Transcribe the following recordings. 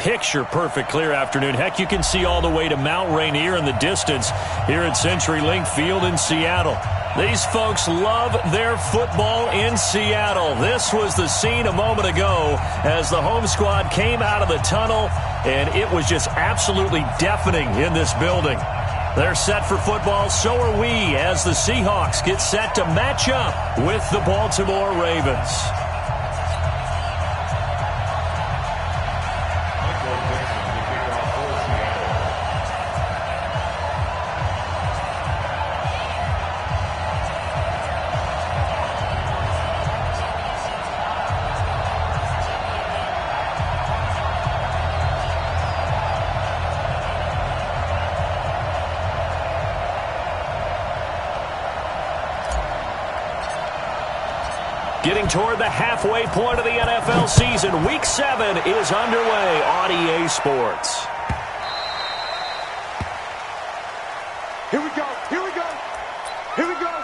picture-perfect clear afternoon. Heck, you can see all the way to Mount Rainier in the distance here at CenturyLink Field in Seattle. These folks love their football in Seattle. This was the scene a moment ago as the home squad came out of the tunnel, and it was just absolutely deafening in this building. They're set for football, so are we, as the Seahawks get set to match up with the Baltimore Ravens. Getting toward the halfway point of the NFL season, Week 7 is underway on EA Sports. Here we go, here we go, here we go.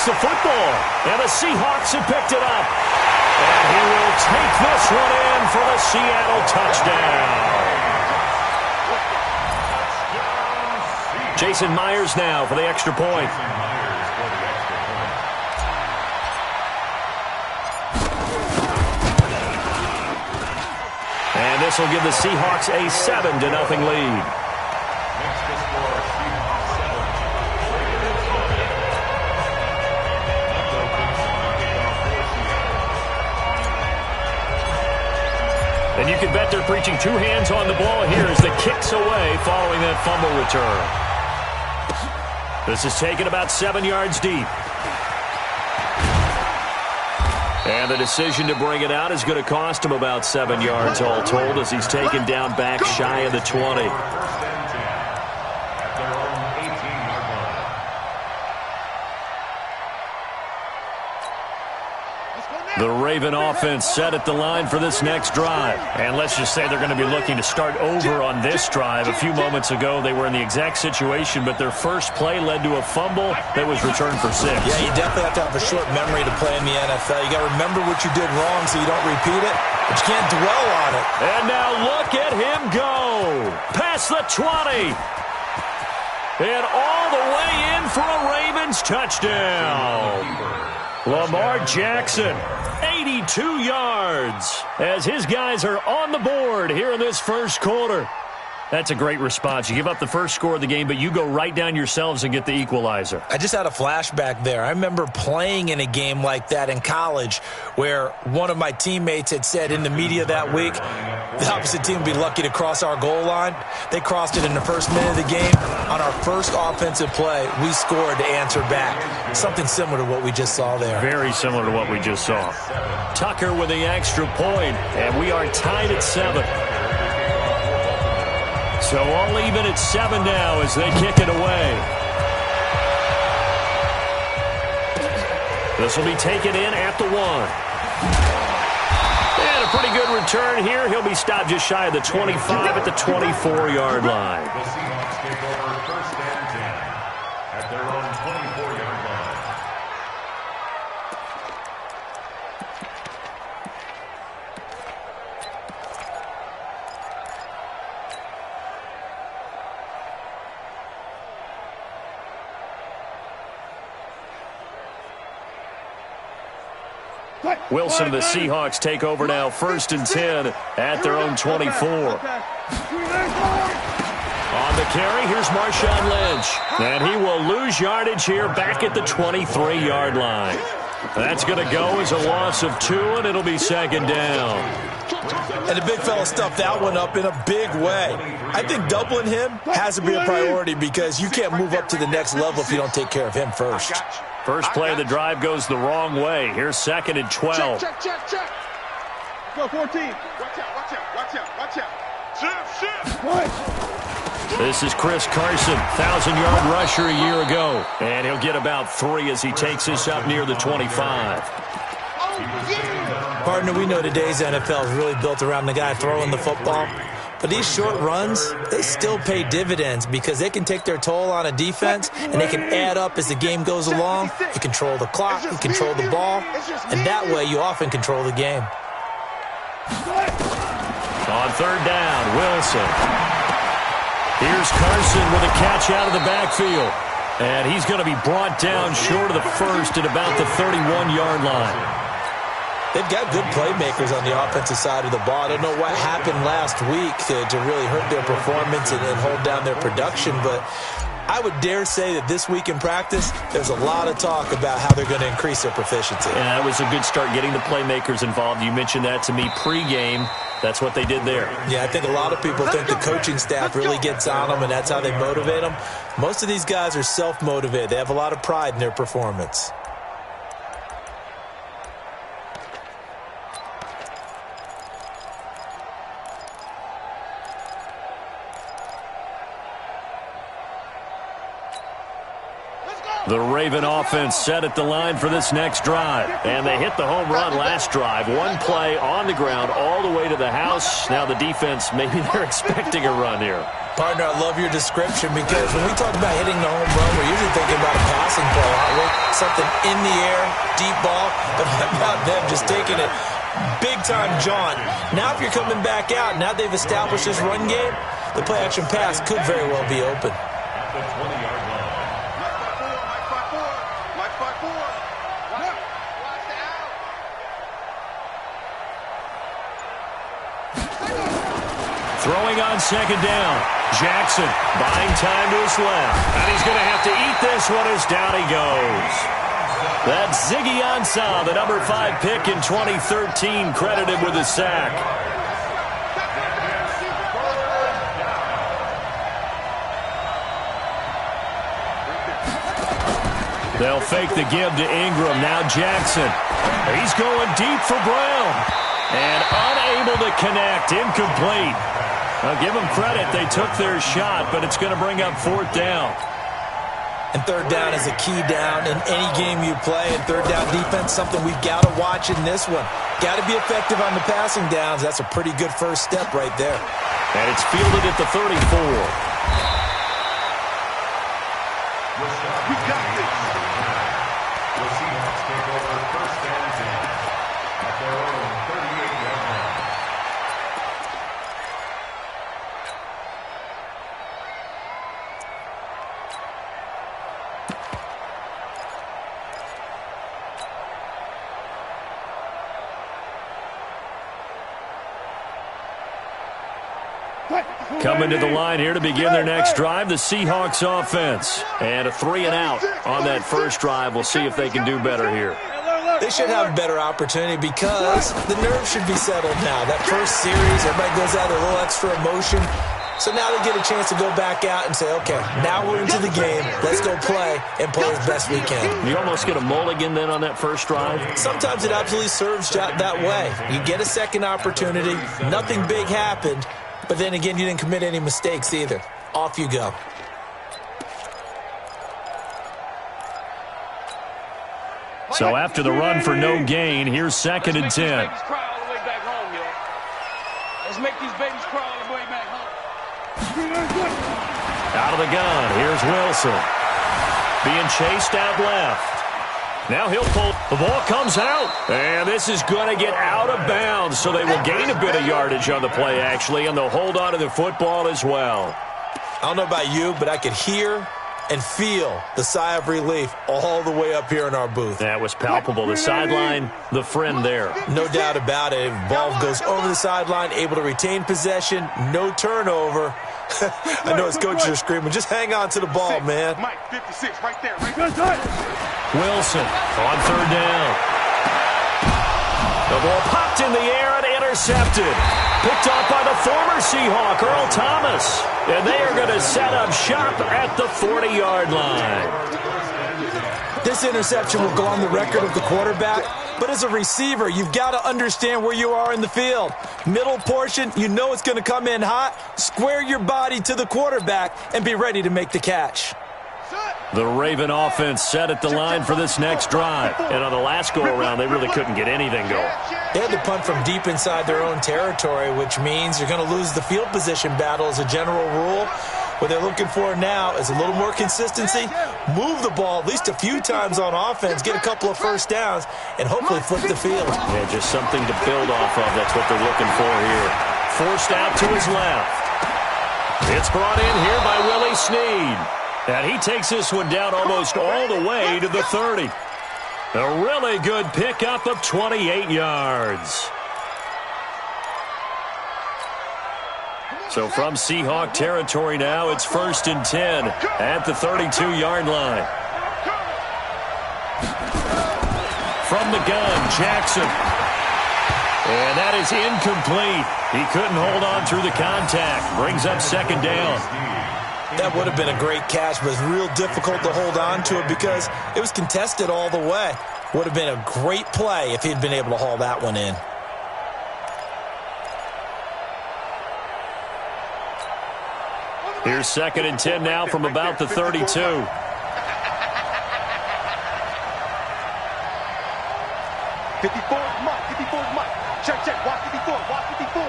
The football, and the Seahawks have picked it up. And he will take this one in for the Seattle touchdown. Jason Myers now for the extra point. And this will give the Seahawks a 7-0 lead. And you can bet they're preaching two hands on the ball here as the kick's away following that fumble return. This is taken about 7 yards deep. And the decision to bring it out is going to cost him about 7 yards all told as he's taken down back shy of the 20. The Raven offense set at the line for this next drive. And let's just say they're going to be looking to start over on this drive. A few moments ago, they were in the exact situation, but their first play led to a fumble that was returned for 6. Yeah, you definitely have to have a short memory to play in the NFL. You got to remember what you did wrong so you don't repeat it, but you can't dwell on it. And now look at him go. Past the 20. And all the way in for a Ravens touchdown. Lamar Jackson, 82 yards, as his guys are on the board here in this first quarter. That's a great response. You give up the first score of the game, but you go right down yourselves and get the equalizer. I just had a flashback there. I remember playing in a game like that in college where one of my teammates had said in the media that week, the opposite team would be lucky to cross our goal line. They crossed it in the first minute of the game. On our first offensive play, we scored to answer back. Something similar to what we just saw there. Very similar to what we just saw. Tucker with the extra point, and we are tied at 7. So all even at 7 now as they kick it away. This will be taken in at the 1. And a pretty good return here. He'll be stopped just shy of the 25 at the 24-yard line. The Seahawks take over first and 10 at their own 24-yard line. Wilson and the Seahawks take over now, first and 10 at their own 24. On the carry, here's Marshawn Lynch. And he will lose yardage here back at the 23-yard line. That's going to go as a loss of 2, and it'll be second down. And the big fella stuffed that one up in a big way. I think doubling him has to be a priority because you can't move up to the next level if you don't take care of him first. First play of the drive goes the wrong way. Here's second and 12. Check. Go 14. Watch out. Shift. This is Chris Carson, 1,000-yard rusher a year ago. And he'll get about 3 as he takes this up near the 25. Partner, we know today's NFL is really built around the guy throwing the football. But these short runs, they still pay dividends because they can take their toll on a defense and they can add up as the game goes along. You control the clock, you control the ball, and that way you often control the game. On third down, Wilson. Here's Carson with a catch out of the backfield. And he's going to be brought down short of the first at about the 31-yard line. They've got good playmakers on the offensive side of the ball. I don't know what happened last week to really hurt their performance and hold down their production, but I would dare say that this week in practice, there's a lot of talk about how they're going to increase their proficiency. Yeah, that was a good start getting the playmakers involved. You mentioned that to me pregame. That's what they did there. Yeah, I think a lot of people think the coaching staff really gets on them, and that's how they motivate them. Most of these guys are self-motivated. They have a lot of pride in their performance. The Raven offense set at the line for this next drive. And they hit the home run last drive. One play on the ground all the way to the house. Now the defense, maybe they're expecting a run here. Partner, I love your description because when we talk about hitting the home run, we're usually thinking about a passing play, aren't we? Something in the air, deep ball, but how about them just taking it big-time jaunt. Now if you're coming back out, now they've established this run game, the play-action pass could very well be open. At the 20-yard line. Throwing on second down. Jackson buying time to his left. And he's going to have to eat this one as down he goes. That's Ziggy Ansah, the number 5 pick in 2013, credited with a sack. They'll fake the give to Ingram. Now Jackson. He's going deep for Brown. And unable to connect. Incomplete. I'll give them credit. They took their shot, but it's going to bring up fourth down. And third down is a key down in any game you play. And third down defense, something we've got to watch in this one. Got to be effective on the passing downs. That's a pretty good first step right there. And it's fielded at the 34. We got this. The Seahawks take over first and 10 at their own 38-yard line. Coming to the line here to begin their next drive, the Seahawks offense. And a 3-and-out on that first drive. We'll see if they can do better here. They should have a better opportunity because the nerves should be settled now. That first series, everybody goes out with a little extra emotion. So now they get a chance to go back out and say, okay, now we're into the game. Let's go play and play as best we can. You almost get a mulligan then on that first drive? Sometimes it absolutely serves that way. You get a second opportunity. Nothing big happened. But then again, you didn't commit any mistakes either. Off you go. So after the run for no gain, here's second and 10. Let's make these babies crawl all the way back home. Out of the gun, here's Wilson. Being chased out left. Now he'll pull. The ball comes out. And this is going to get out of bounds. So they will gain a bit of yardage on the play, actually. And they'll hold on to the football as well. I don't know about you, but I could hear and feel the sigh of relief all the way up here in our booth. That was palpable. The sideline, the friend there. No doubt about it. Ball goes over the sideline, able to retain possession, no turnover. I know his coaches are screaming, just hang on to the ball, man. Mike, 56, right there. Right there. Wilson on third down. The ball popped in the air and intercepted. Picked off by the former Seahawk, Earl Thomas. And they are going to set up shop at the 40-yard line. This interception will go on the record of the quarterback, but as a receiver, you've got to understand where you are in the field. Middle portion, you know it's going to come in hot. Square your body to the quarterback and be ready to make the catch. The Raven offense set at the line for this next drive. And on the last go-around, they really couldn't get anything going. They had to punt from deep inside their own territory, which means you're going to lose the field position battle as a general rule. What they're looking for now is a little more consistency, move the ball at least a few times on offense, get a couple of first downs, and hopefully flip the field. Yeah, just something to build off of. That's what they're looking for here. Forced out to his left. It's brought in here by Willie Snead. And he takes this one down almost all the way to the 30. A really good pickup of 28 yards. So from Seahawk territory now, it's 1st and 10 at the 32-yard line. From the gun, Jackson. And that is incomplete. He couldn't hold on through the contact. Brings up 2nd down. That would have been a great catch, but it's real difficult to hold on to it because it was contested all the way. Would have been a great play if he'd been able to haul that one in. Here's 2nd and 10 now from about the 32. 54 is Mike. 54 is Mike. Check. Watch 54. Watch 54.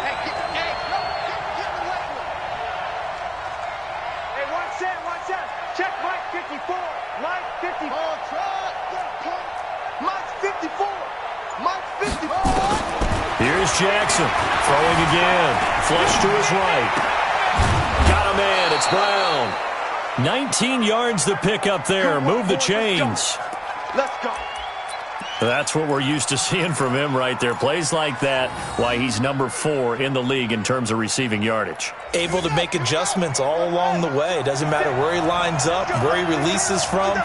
Hey, get the away with it. Hey, watch that. Check Mike 54. Mike 54. Mike 54. Mike 54. Here's Jackson throwing again. Flush to his right. Got a man. It's Brown. 19 yards to pick up there. Move the chains. Let's go. That's what we're used to seeing from him right there. Plays like that, why he's number 4 in the league in terms of receiving yardage. Able to make adjustments all along the way. Doesn't matter where he lines up, where he releases from.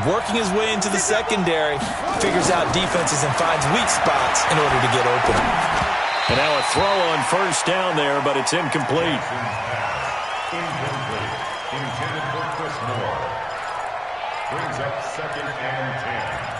Working his way into the secondary, figures out defenses and finds weak spots in order to get open. And now a throw on 1st down there, but it's incomplete. Incomplete. Intended for Chris Moore. Brings up 2nd and 10.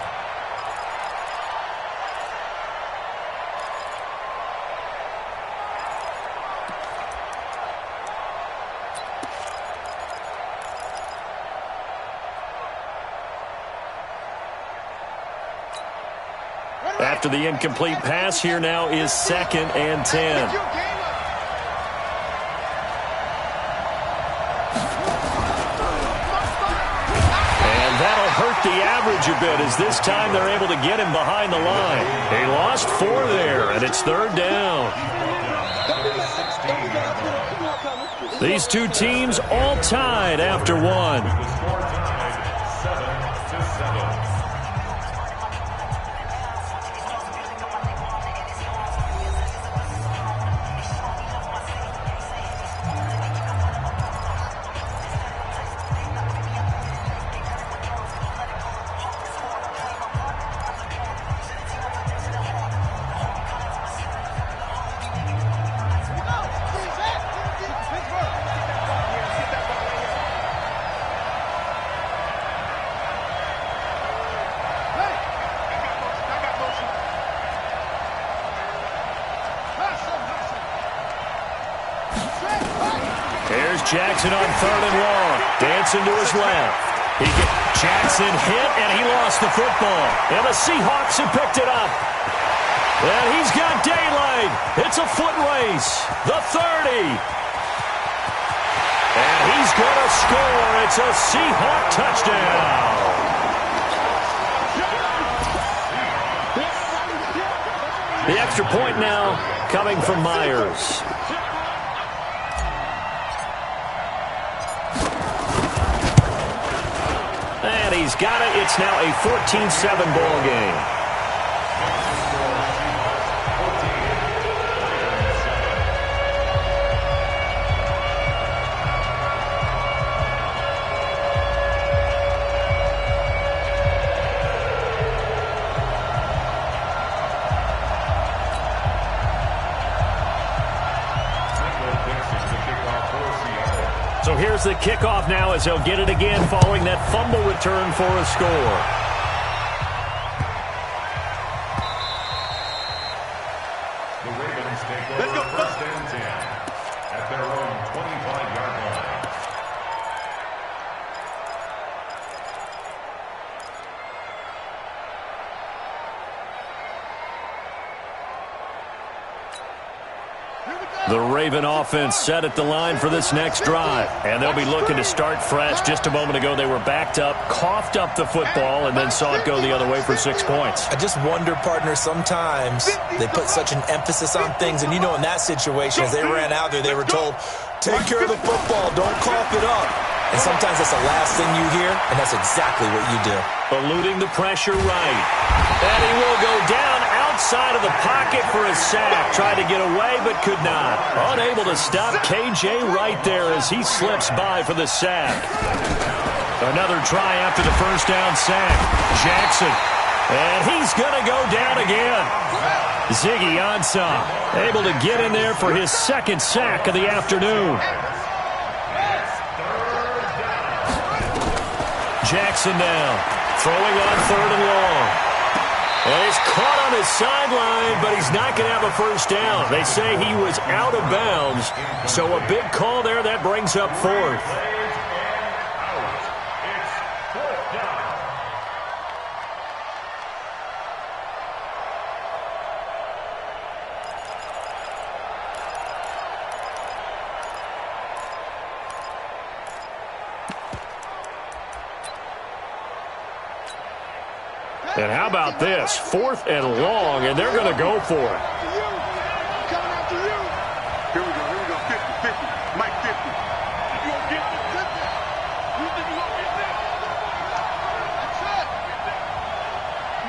After the incomplete pass, here now is 2nd and 10. And that'll hurt the average a bit as this time they're able to get him behind the line. They lost 4 there, and it's 3rd down. These two teams all tied after one. Jackson on 3rd and long. Dancing to his left. Jackson hit, and he lost the football. And the Seahawks have picked it up. And he's got daylight. It's a foot race. The 30. And he's going to score. It's a Seahawk touchdown. The extra point now coming from Myers. And he's got it. It's now a 14-7 ball game. So here's the kickoff now as they'll get it again following that fumble return for a score. The Ravens take over first and 10 at their own 25-yard line. The Raven offense set at the line for this next drive. And they'll be looking to start fresh. Just a moment ago, they were backed up, coughed up the football, and then saw it go the other way for 6 points. I just wonder, partner, sometimes they put such an emphasis on things. And, you know, in that situation, as they ran out there, they were told, take care of the football, don't cough it up. And sometimes that's the last thing you hear, and that's exactly what you do. Eluding the pressure right. And he will go down outside of the pocket for a sack. Tried to get away, but could not. Unable to stop KJ right there as he slips by for the sack. Another try after the first down sack. Jackson. And he's going to go down again. Ziggy Ansah able to get in there for his second sack of the afternoon. Jackson now, throwing on 3rd and long. And he's caught on his sideline, but he's not going to have a first down. They say he was out of bounds, so a big call there that brings up 4th. And how about this? 4th and long, and they're going to go for it. Coming after you. Here we go. 50-50. Mike 50. You gonna get this? You think you gonna get this? That's it.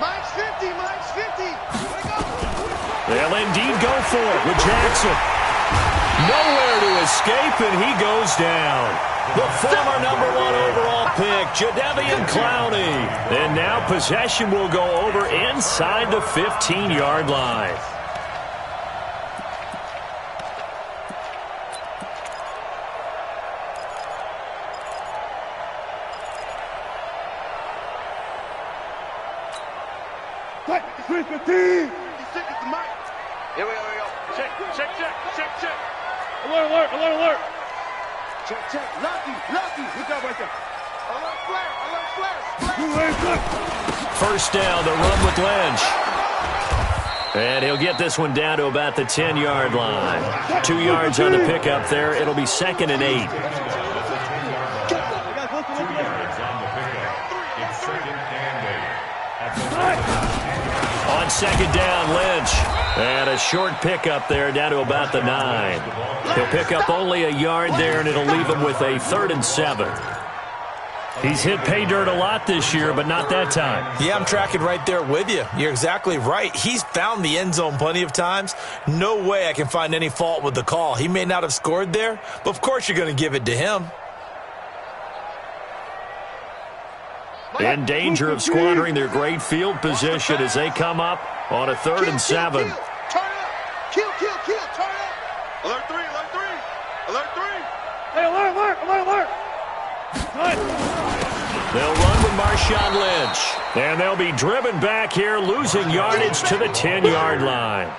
Mike's 50. Mike's 50. Here we go. They'll indeed go for it with Jackson. Nowhere to escape, and he goes down. The former #1 overall pick, Jadeveon Clowney. And now possession will go over inside the 15-yard line. Here we go. Check. Alert. Check. Lucky. Look out right there. Alert flare. First down, the run with Lynch. And he'll get this one down to about the 10-yard line. 2 yards on the pickup there. It'll be 2nd and 8. 2 yards on the pickup. It's 2nd and 8. On 2nd down, Lynch. And a short pickup there down to about the 9. He'll pick up only a yard there, and it'll leave him with a 3rd and 7. He's hit pay dirt a lot this year, but not that time. Yeah, I'm tracking right there with you. You're exactly right. He's found the end zone plenty of times. No way I can find any fault with the call. He may not have scored there, but of course you're going to give it to him. In danger of squandering their great field position as they come up on a 3rd and 7. Turn up. Kill. Turn up. Alert 3. Hey, alert. They'll run with Marshawn Lynch. And they'll be driven back here, losing yardage to the 10-yard line.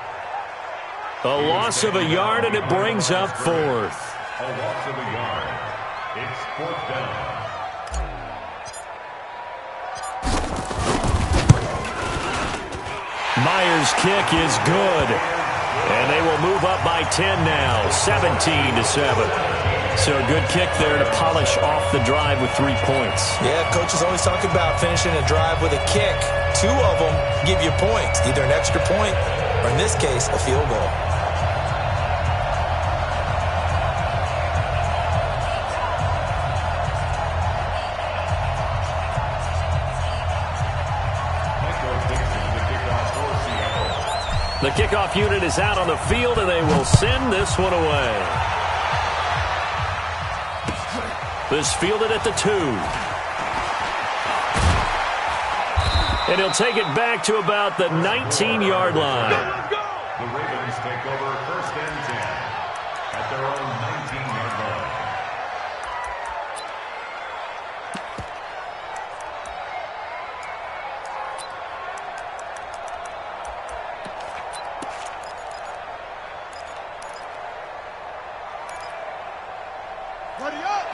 A loss of a yard, and it brings up 4th. A loss of a yard. It's 4th down. Myers' kick is good. And they will move up by 10 now, 17-7. So a good kick there to polish off the drive with 3 points. Yeah, coaches always talk about finishing a drive with a kick. 2 of them give you points, either an extra point or, in this case, a field goal. The kickoff unit is out on the field, and they will send this one away. This fielded at the 2. And he'll take it back to about the 19-yard line. The Ravens take over 1st and 10 at their own 19-yard line.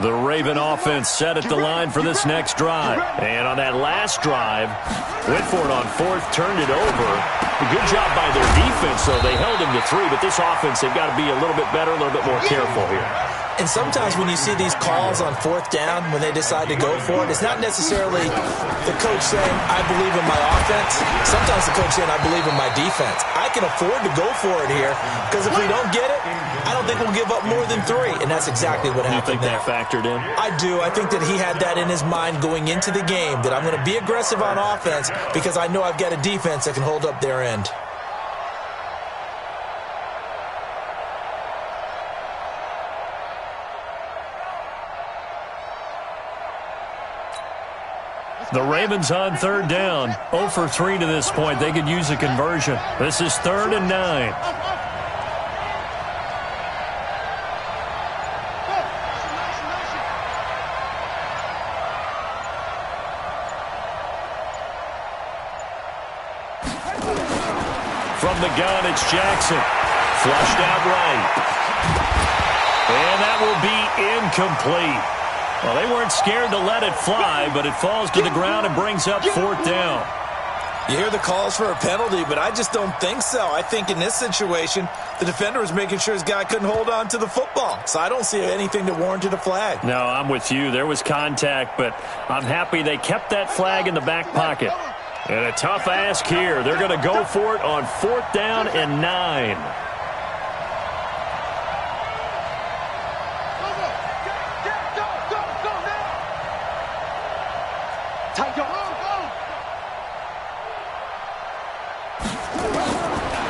The Raven offense set at the line for this next drive. And on that last drive, went for it on fourth, turned it over. A good job by their defense, though. They held him to 3, but this offense, they've got to be a little bit better, a little bit more careful here. And sometimes when you see these calls on fourth down, when they decide to go for it, it's not necessarily the coach saying, I believe in my offense. Sometimes the coach saying, I believe in my defense. I can afford to go for it here because if we don't get it, I don't think we'll give up more than 3. And that's exactly what happened there. You think that factored in? I do. I think that he had that in his mind going into the game, that I'm going to be aggressive on offense because I know I've got a defense that can hold up their end. The Ravens on third down. 0 for 3 to this point. They could use a conversion. This is 3rd and 9. From the gun, it's Jackson. Flushed out right. And that will be incomplete. Well, they weren't scared to let it fly, but it falls to the ground and brings up 4th down. You hear the calls for a penalty, but I just don't think so. I think in this situation, the defender was making sure his guy couldn't hold on to the football. So I don't see anything that warranted a flag. No, I'm with you. There was contact, but I'm happy they kept that flag in the back pocket. And a tough ask here. They're going to go for it on 4th down and 9.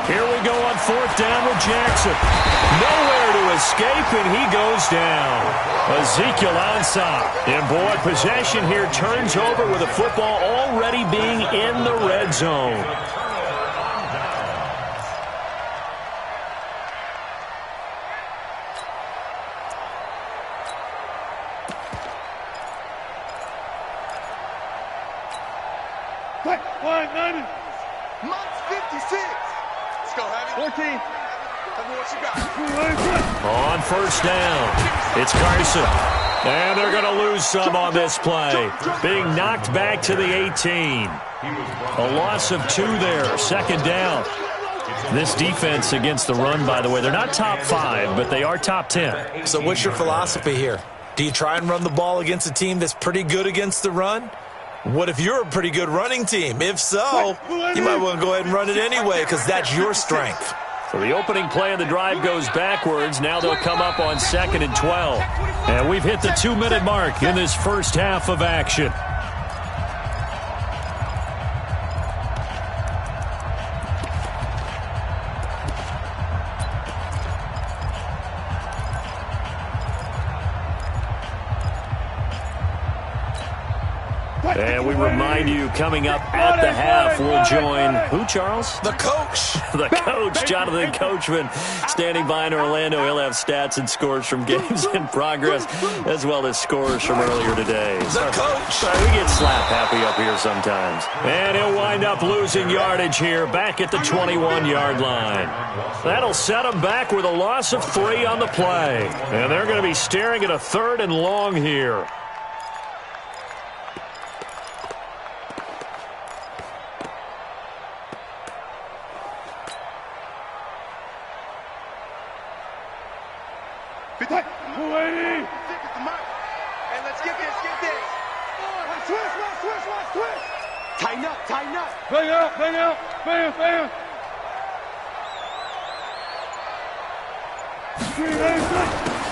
Here we go on 4th down with Jackson. Nowhere to escape, and he goes down. Ezekiel Ansah. And, boy, possession here turns over with the football already being in the red zone. Months 56. Let's go, Heavy. 14. Tell me what you got. On 1st down, it's Carson. And they're going to lose some on this play. Being knocked back to the 18. A loss of 2 there, 2nd down. This defense against the run, by the way, they're not top 5, but they are top 10. So what's your philosophy here? Do you try and run the ball against a team that's pretty good against the run? What if you're a pretty good running team? If so, you might want to go ahead and run it anyway because that's your strength. So the opening play of the drive goes backwards. Now they'll come up on 2nd and 12. And we've hit the 2-minute mark in this first half of action. And we remind you, coming up at the half, we'll join who, Charles? The coach. The coach, Jonathan Coachman, standing by in Orlando. He'll have stats and scores from games in progress, as well as scores from earlier today. The coach. We get slap happy up here sometimes. And he'll wind up losing yardage here, back at the 21-yard line. That'll set him back with a loss of 3 on the play. And they're going to be staring at a 3rd and long here. Tighten up. Bang out.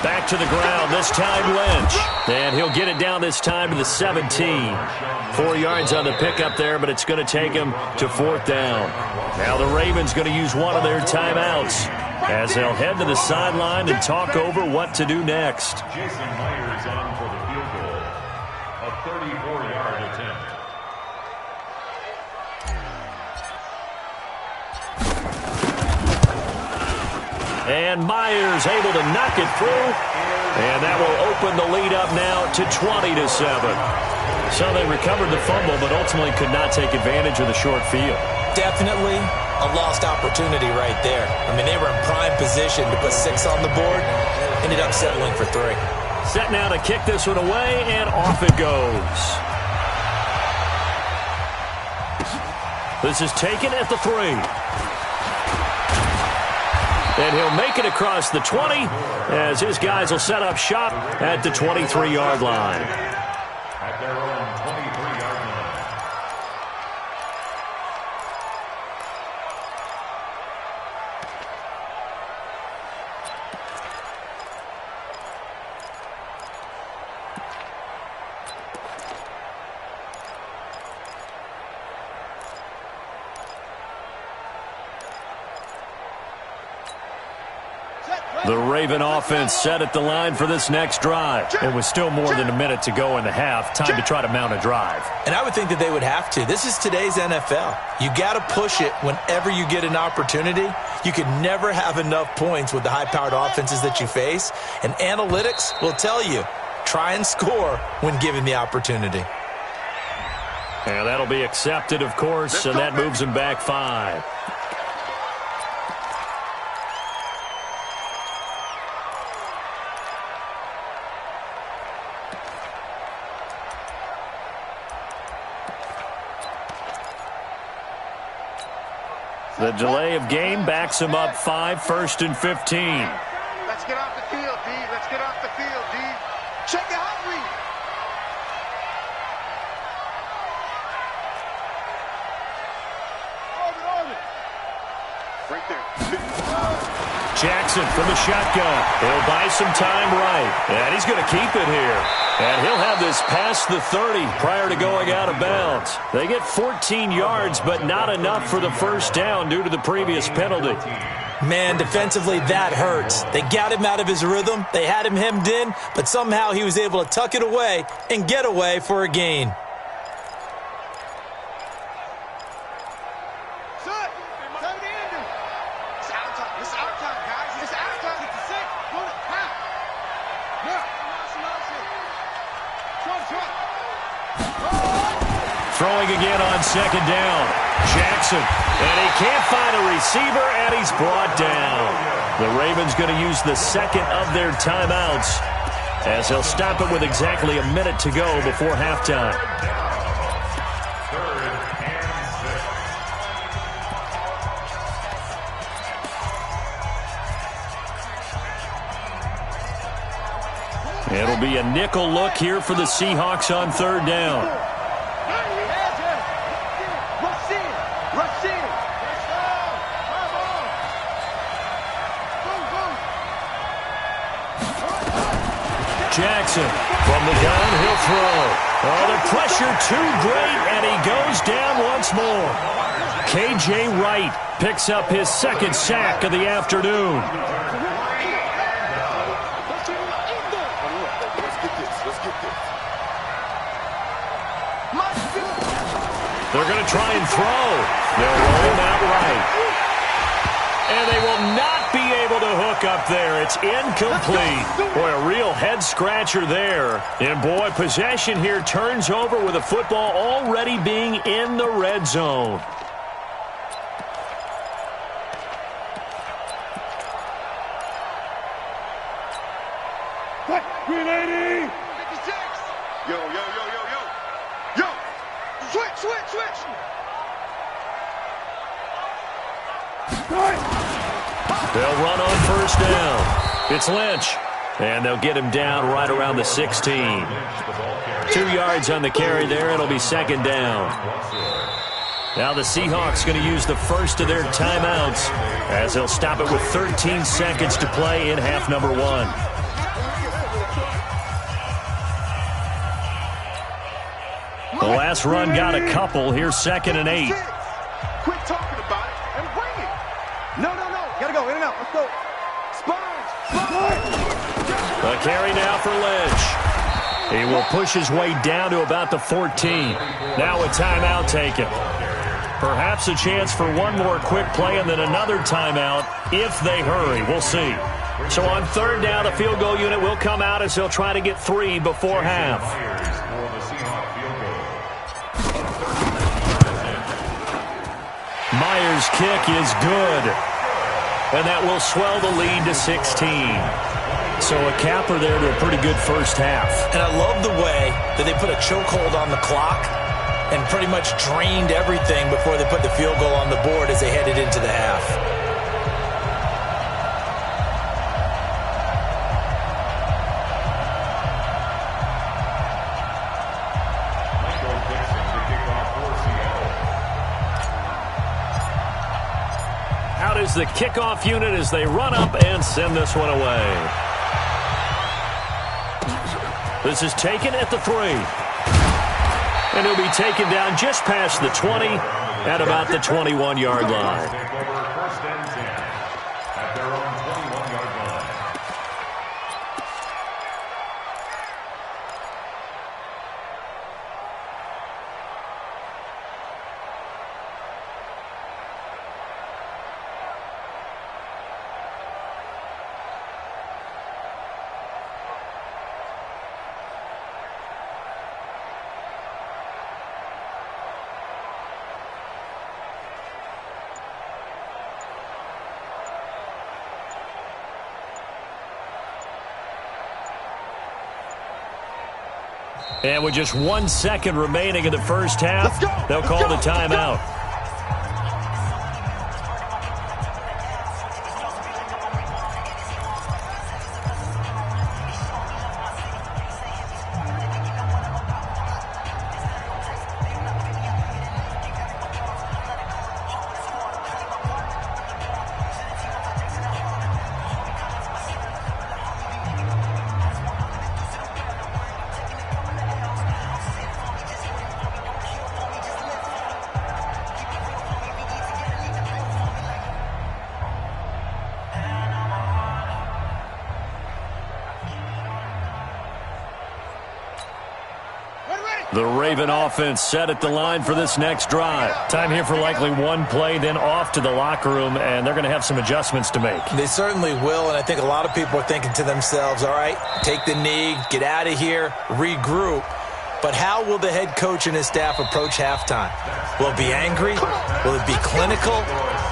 Back to the ground, this time Lynch. And he'll get it down this time to the 17. 4 yards on the pickup there, but it's going to take him to 4th down. Now the Ravens going to use one of their timeouts as they'll head to the sideline and talk over what to do next. Jason Myers on for the field goal. A 34-yard attempt. And Myers able to knock it through. And that will open the lead up now to 20-7. So they recovered the fumble, but ultimately could not take advantage of the short field. Definitely a lost opportunity right there. I mean, they were in prime position to put 6 on the board. Ended up settling for 3. Set now to kick this one away, and off it goes. This is taken at the 3. And he'll make it across the 20 as his guys will set up shop at the 23-yard line. At their own 23-yard line. The Raven offense set at the line for this next drive. It was still more than a minute to go in the half. Time to try to mount a drive. And I would think that they would have to. This is today's NFL. You got to push it whenever you get an opportunity. You can never have enough points with the high-powered offenses that you face. And analytics will tell you, try and score when given the opportunity. And that'll be accepted, of course, and that moves him back 5. The delay of game backs him up 5, 1st and 15. Let's get off the field, D. Let's get off the field, D. Check the hot read. Right there. Jackson from the shotgun. He'll buy some time right. And he's going to keep it here. And he'll have this past the 30 prior to going out of bounds. They get 14 yards, but not enough for the first down due to the previous penalty. Man, defensively, that hurts. They got him out of his rhythm. They had him hemmed in, but somehow he was able to tuck it away and get away for a gain. Throwing again on 2nd down. Jackson. And he can't find a receiver, and he's brought down. The Ravens going to use the second of their timeouts as they'll stop it with exactly a minute to go before halftime. 3rd and 6. It'll be a nickel look here for the Seahawks on 3rd down. Jackson from the gun, he'll throw. Oh, the pressure too great, and he goes down once more. K.J. Wright picks up his 2nd sack of the afternoon. They're going to try and throw. They'll roll him out right. And they will not be able to hook up there. It's incomplete. Boy, a real head-scratcher there. And, boy, possession here turns over with the football already being in the red zone. Green 80. 56. Yo, yo, yo, yo, yo. Yo. Switch, switch, switch. They'll run on 1st down. It's Lynch. And they'll get him down right around the 16. 2 yards on the carry there. It'll be 2nd down. Now the Seahawks going to use the first of their timeouts as they'll stop it with 13 seconds to play in half number 1. The last run got a couple. Here's 2nd and 8. Quit talking about it and bring it. No, no, no. Gotta go in and out. Let's go. Spines. A carry now for Lynch. He will push his way down to about the 14. Now a timeout taken. Perhaps a chance for one more quick play and then another timeout if they hurry. We'll see. So on 3rd down, the field goal unit will come out as they'll try to get 3 before half. Myers' kick is good. And that will swell the lead to 16. So a capper there to a pretty good first half. And I love the way that they put a chokehold on the clock and pretty much drained everything before they put the field goal on the board as they headed into the half. Out is the kickoff unit as they run up and send this one away. This is taken at the 3. And he'll be taken down just past the 20 at about the 21-yard line. First and 10 at their own 21-yard line. And with just 1 second remaining in the first half, they'll call the timeout. The Raven offense set at the line for this next drive. Time here for likely one play, then off to the locker room, and they're going to have some adjustments to make. They certainly will, and I think a lot of people are thinking to themselves, all right, take the knee, get out of here, regroup. But how will the head coach and his staff approach halftime? Will it be angry? Will it be clinical?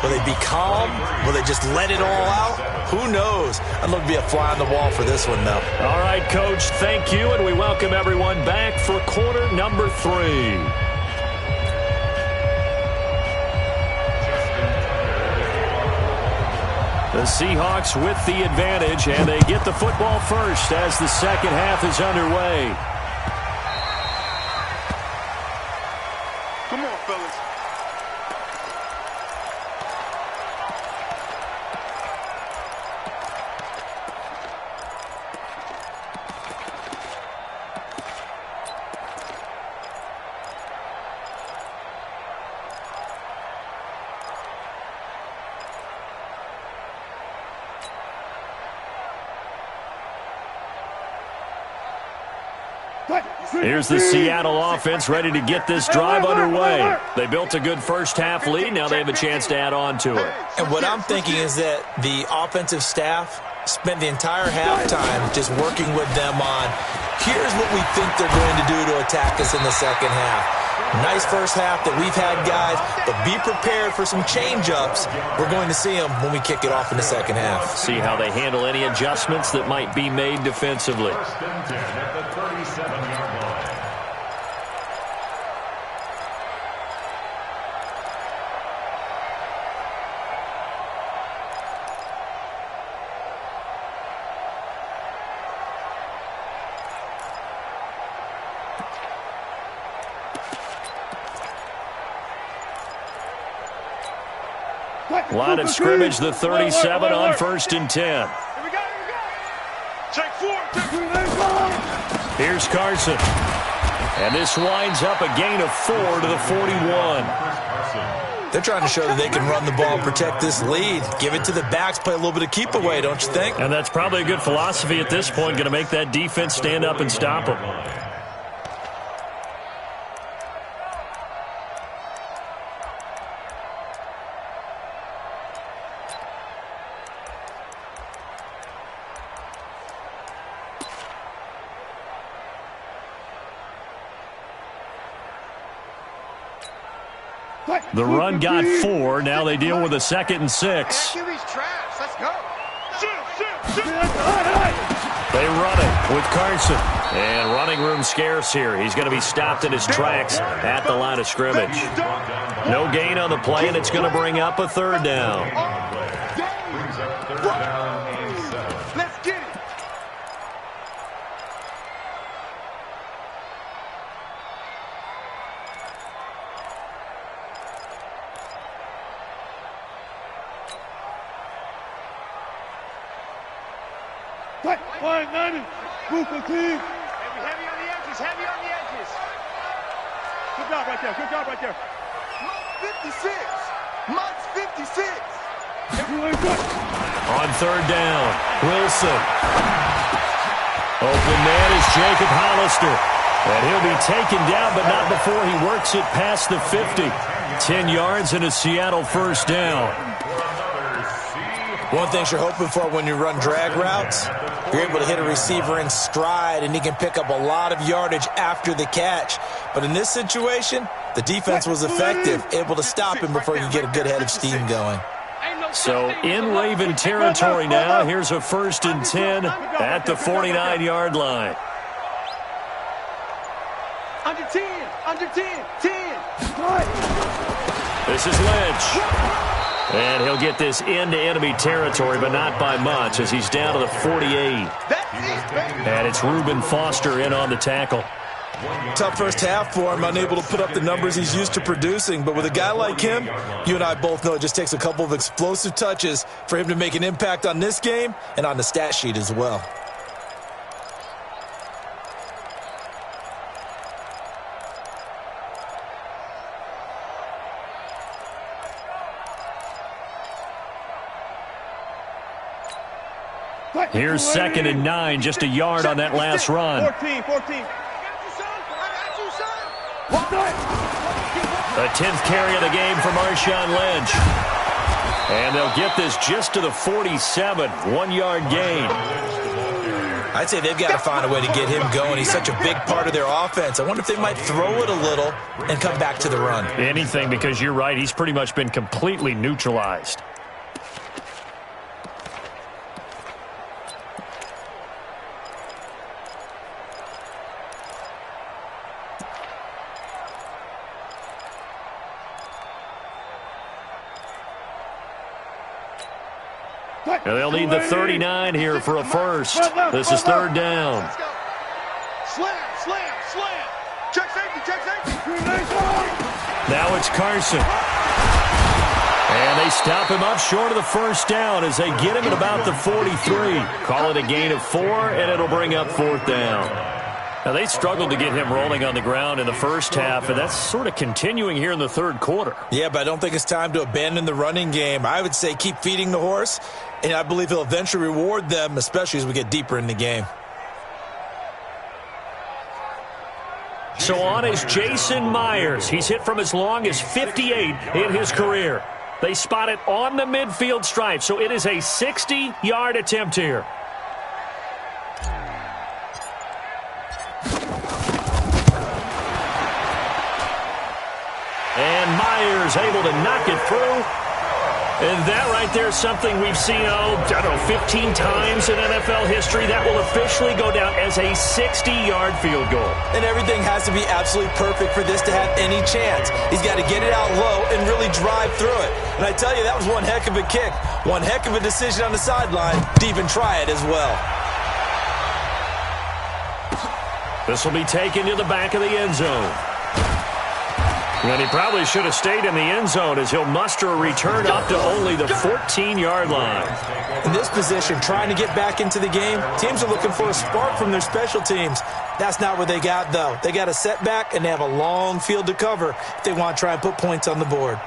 Will they be calm? Will they just let it all out? Who knows? I'd love to be a fly on the wall for this one, though. All right, Coach, thank you, and we welcome everyone back for quarter number 3. The Seahawks with the advantage, and they get the football first as the second half is underway. Come on, fellas. Here's the Seattle offense ready to get this drive underway. They built a good first-half lead. Now they have a chance to add on to it. And what I'm thinking is that the offensive staff spent the entire halftime just working with them on, here's what we think they're going to do to attack us in the second half. Nice first half that we've had, guys, but be prepared for some change-ups. We're going to see them when we kick it off in the second half. See how they handle any adjustments that might be made defensively. First and 10 at the 37-yard line. Line of scrimmage, the 37 on 1st and 10. Here we go. Take 4. Here's Carson. And this winds up a gain of 4 to the 41. They're trying to show that they can run the ball and protect this lead. Give it to the backs, play a little bit of keep away, don't you think? And that's probably a good philosophy at this point, going to make that defense stand up and stop them. The run got 4. Now they deal with a 2nd and 6. QB's trash. Let's go. Shoot. They run it with Carson. And running room scarce here. He's going to be stopped in his tracks at the line of scrimmage. No gain on the play, and it's going to bring up a third down. Let's get it. Fine, 90. Move the team. Heavy on the edges, heavy on the edges. Good job right there, good job right there. Mike's 56. Mike's 56. On third down, Wilson. Open man is Jacob Hollister. And he'll be taken down, but not before he works it past the 50. 10 yards and a Seattle first down. One thing you're hoping for when you run drag routes, you're able to hit a receiver in stride, and he can pick up a lot of yardage after the catch. But in this situation, the defense was effective, able to stop him before you get a good head of steam going. So in Raven territory now, here's a 1st and 10 at the 49-yard line. Under 10, under 10, 10. This is Lynch. And he'll get this into enemy territory, but not by much, as he's down to the 48. And it's Reuben Foster in on the tackle. Tough first half for him, unable to put up the numbers he's used to producing. But with a guy like him, you and I both know it just takes a couple of explosive touches for him to make an impact on this game and on the stat sheet as well. Here's 2nd and 9, just a yard on that last run. 14. The 10th carry of the game for Marshawn Lynch. And they'll get this just to the 47, 1-yard gain. I'd say they've got to find a way to get him going. He's such a big part of their offense. I wonder if they might throw it a little and come back to the run. Anything, because you're right, he's pretty much been completely neutralized. And they'll need the 39 here for a first. This is 3rd down. Slam. Check safety. Now it's Carson. And they stop him up short of the first down as they get him at about the 43. Call it a gain of 4, and it'll bring up 4th down. Now, they struggled to get him rolling on the ground in the first half, and that's sort of continuing here in the 3rd quarter. Yeah, but I don't think it's time to abandon the running game. I would say keep feeding the horse, and I believe he'll eventually reward them, especially as we get deeper in the game. So on is Jason Myers. He's hit from as long as 58 in his career. They spot it on the midfield stripe, so it is a 60-yard attempt here. And Myers able to knock it through. And that right there is something we've seen, 15 times in NFL history. That will officially go down as a 60-yard field goal. And everything has to be absolutely perfect for this to have any chance. He's got to get it out low and really drive through it. And I tell you, that was one heck of a kick. One heck of a decision on the sideline to even try it as well. This will be taken to the back of the end zone. And he probably should have stayed in the end zone as he'll muster a return up to only the 14-yard line. In this position, trying to get back into the game, teams are looking for a spark from their special teams. That's not what they got, though. They got a setback, and they have a long field to cover if they want to try and put points on the board.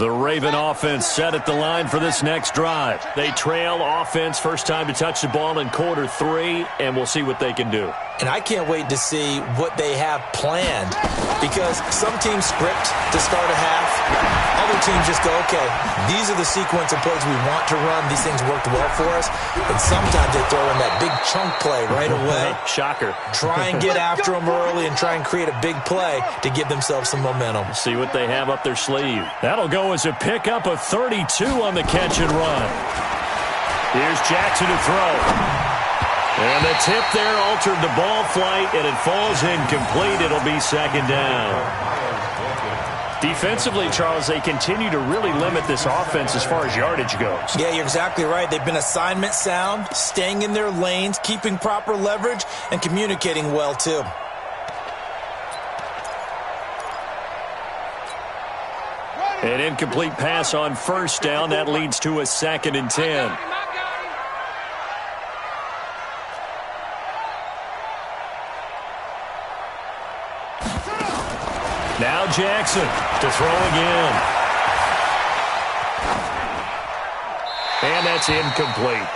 The Raven offense set at the line for this next drive. They trail offense first time to touch the ball in quarter 3, and we'll see what they can do. And I can't wait to see what they have planned, because some teams script to start a half. Other teams just go, okay, these are the sequence of plays we want to run. These things worked well for us. And sometimes they throw in that big chunk play right away. Shocker. Try and get after them early and try and create a big play to give themselves some momentum. See what they have up their sleeve. That'll go as a pickup of 32 on the catch and run. Here's Jackson to throw. And the tip there altered the ball flight, and it falls incomplete. It'll be second down. Defensively, Charles, they continue to really limit this offense as far as yardage goes. Yeah, you're exactly right. They've been assignment sound, staying in their lanes, keeping proper leverage, and communicating well, too. An incomplete pass on first down. That leads to a 2nd and 10. Now Jackson to throw again. And that's incomplete.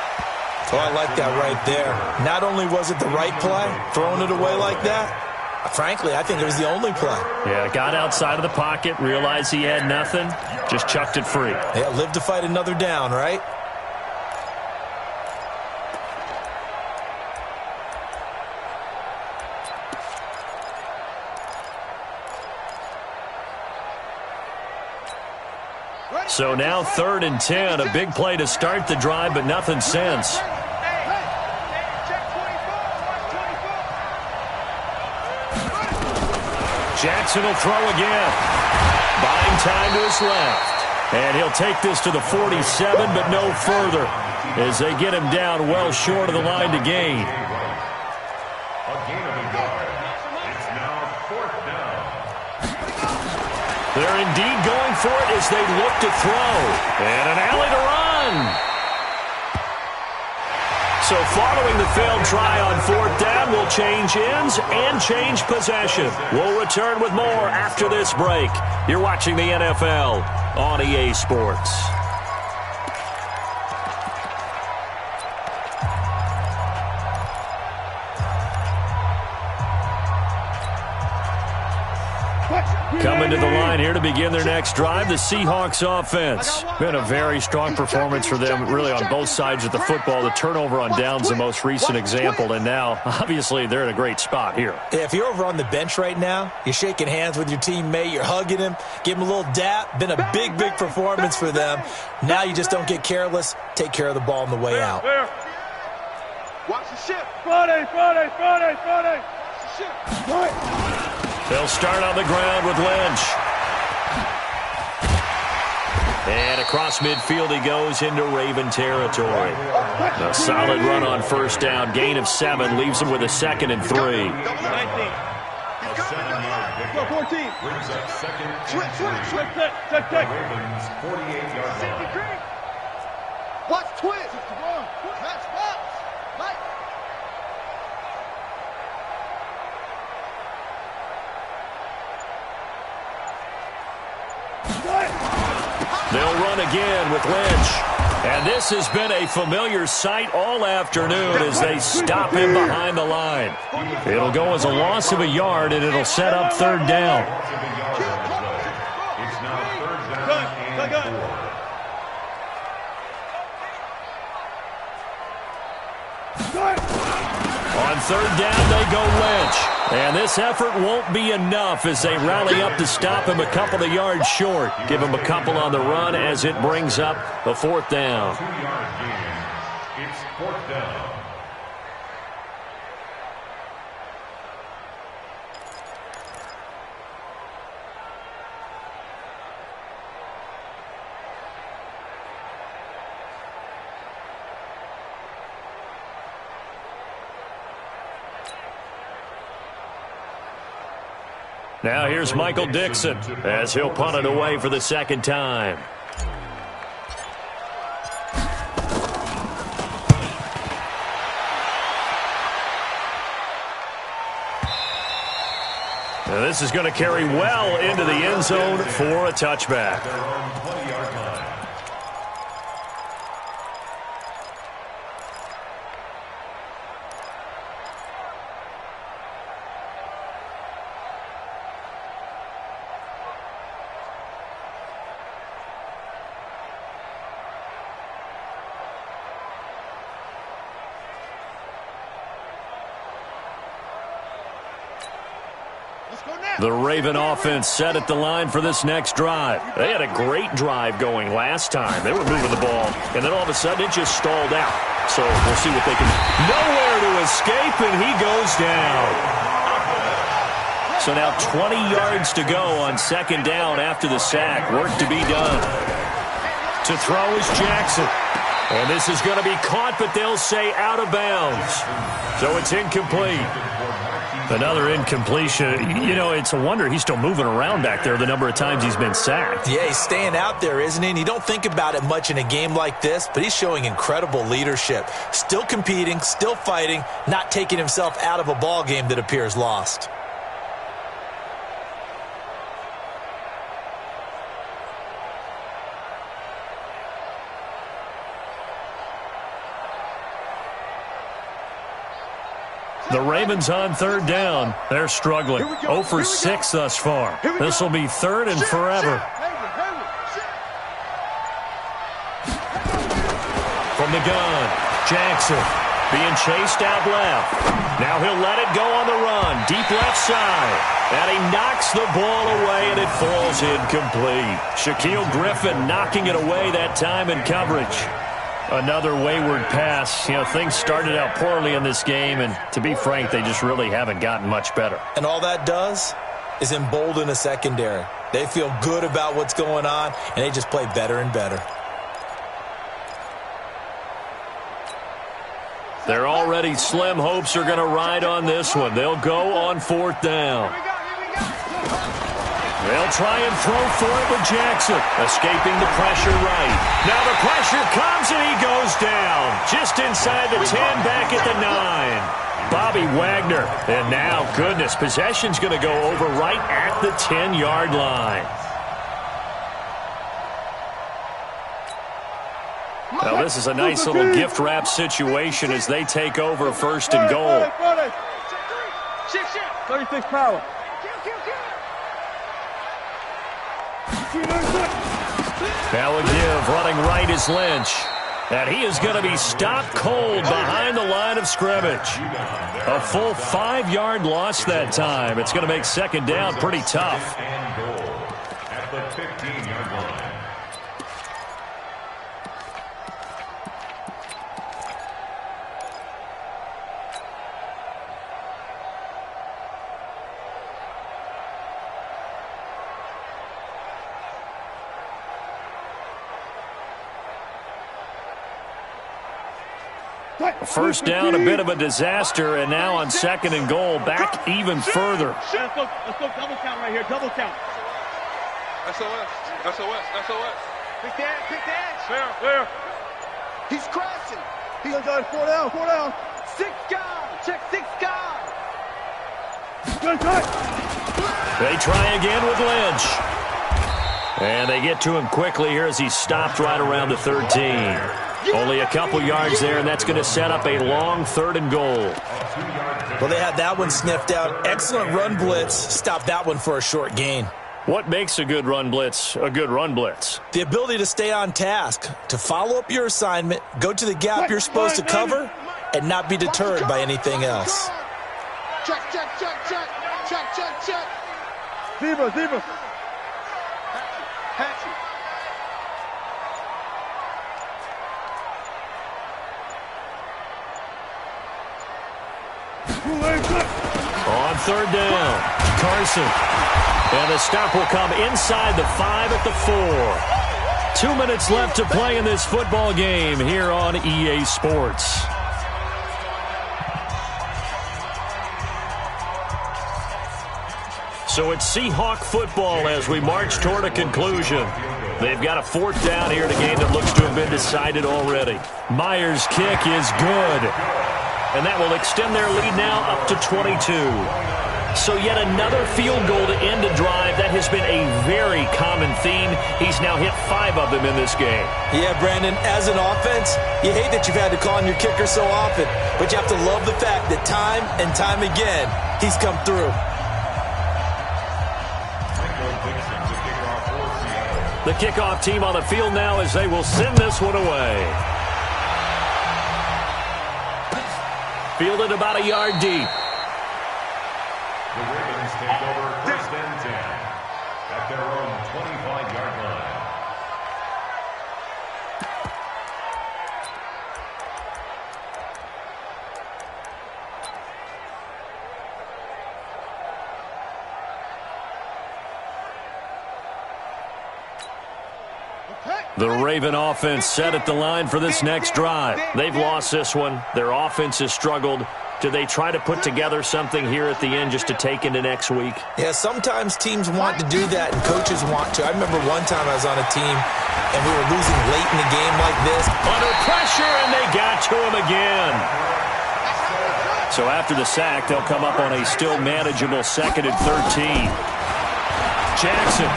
Oh, I like that right there. Not only was it the right play, throwing it away like that, frankly, I think it was the only play. Yeah, got outside of the pocket, realized he had nothing, just chucked it free. Yeah, live to fight another down, right? So now 3rd and 10, a big play to start the drive, but nothing since. Jackson will throw again. Buying time to his left. And he'll take this to the 47, but no further, as they get him down well short of the line to gain. A gain of a yard. It's now 4th down. They're indeed going for it as they look to throw. And an alley to run. So following the failed try on 4th down, we'll change ends and change possession. We'll return with more after this break. You're watching the NFL on EA Sports. Coming to the line here to begin their next drive, the Seahawks offense. Been a very strong performance for them, really on both sides of the football. The turnover on downs, the most recent example, and now, obviously, they're in a great spot here. If you're over on the bench right now, you're shaking hands with your teammate, you're hugging him, give him a little dap. Been a big, big performance for them. Now you just don't get careless. Take care of the ball on the way out. Watch the ship. Friday. Watch the ship. Right. They'll start on the ground with Lynch. And across midfield he goes into Raven territory. A solid run on first down. Gain of 7 leaves him with a 2nd and 3. 19. A 7-yard pickup 14. brings up 2nd and 3. Check. Ravens 48-yard line. Watch twist. Match box. Mike. They'll run again with Lynch. And this has been a familiar sight all afternoon as they stop him behind the line. It'll go as a loss of a yard, and it'll set up 3rd down. It's now 3rd down and 4. On 3rd down, they go Lynch. And this effort won't be enough as they rally up to stop him a couple of yards short. Give him a couple on the run as it brings up a 4th down. 2-yard gain. It's 4th down. Now here's Michael Dixon as he'll punt it away for the 2nd time. And this is going to carry well into the end zone for a touchback. Their own 20-yard line. The Raven offense set at the line for this next drive. They had a great drive going last time. They were moving the ball, and then all of a sudden it just stalled out. So we'll see what they can do. Nowhere to escape, and he goes down. So now 20 yards to go on second down after the sack. Work to be done. To throw is Jackson. And this is going to be caught, but they'll say out of bounds. So it's incomplete. Another incompletion. You know, it's a wonder he's still moving around back there the number of times he's been sacked. Yeah, he's staying out there, isn't he? And you don't think about it much in a game like this, but he's showing incredible leadership. Still competing, still fighting, not taking himself out of a ball game that appears lost. The Ravens on third down. They're struggling. 0 for 6 thus far. This will be third and forever. From the gun, Jackson being chased out left. Now he'll let it go on the run. Deep left side. And he knocks the ball away, and it falls incomplete. Shaquille Griffin knocking it away that time in coverage. Another wayward pass. You know, things started out poorly in this game, and to be frank, they just really haven't gotten much better. And all that does is embolden a secondary. They feel good about what's going on, and they just play better and better. Their already slim hopes are going to ride on this one. They'll go on fourth down. They'll try and throw for it with Jackson. Escaping the pressure right. Now the pressure comes and he goes down. Just inside the 10, back at the 9. Bobby Wagner. And now, goodness, possession's going to go over right at the 10-yard line. Now this is a nice little gift wrap situation as they take over first and goal. 36 power. Now a give, running right is Lynch. And he is going to be stopped cold behind the line of scrimmage. A full 5-yard loss that time. It's going to make second down pretty tough. And goal at the 15-yard line. First down, a bit of a disaster, and now on second and goal, back even further. Let's go double count right here, double count. SOS, SOS, SOS. Pick the edge. Clear. He's crashing. He's on 4 down. 6 guys. Check 6 guys. Good touch. They try again with Lynch. And they get to him quickly here as he's stopped right around the 13. Only a couple yards there, and that's going to set up a long third and goal. Well, they had that one sniffed out. Excellent run blitz. Stopped that one for a short gain. What makes a good run blitz a good run blitz? The ability to stay on task, to follow up your assignment, go to the gap you're supposed to cover, and not be deterred by anything else. Check. Zebra. Hatchet. On third down, Carson. And the stop will come inside the 5 at the 4. 2 minutes left to play in this football game here on EA Sports. So it's Seahawk football as we march toward a conclusion. They've got a fourth down here in a game that looks to have been decided already. Myers' kick is good. And that will extend their lead now up to 22. So yet another field goal to end a drive. That has been a very common theme. He's now hit 5 of them in this game. Yeah, Brandon, as an offense, you hate that you've had to call on your kicker so often, but you have to love the fact that time and time again, he's come through. The kickoff team on the field now as they will send this one away. Fielded about a yard deep. The Ravens take over 1st and 10 at their own 25-yard line. The Raven offense set at the line for this next drive. They've lost this one. Their offense has struggled. Do they try to put together something here at the end just to take into next week? Yeah, sometimes teams want to do that and coaches want to. I remember one time I was on a team and we were losing late in the game like this. Under pressure, and they got to him again. So after the sack, they'll come up on a still manageable 2nd and 13. Jackson.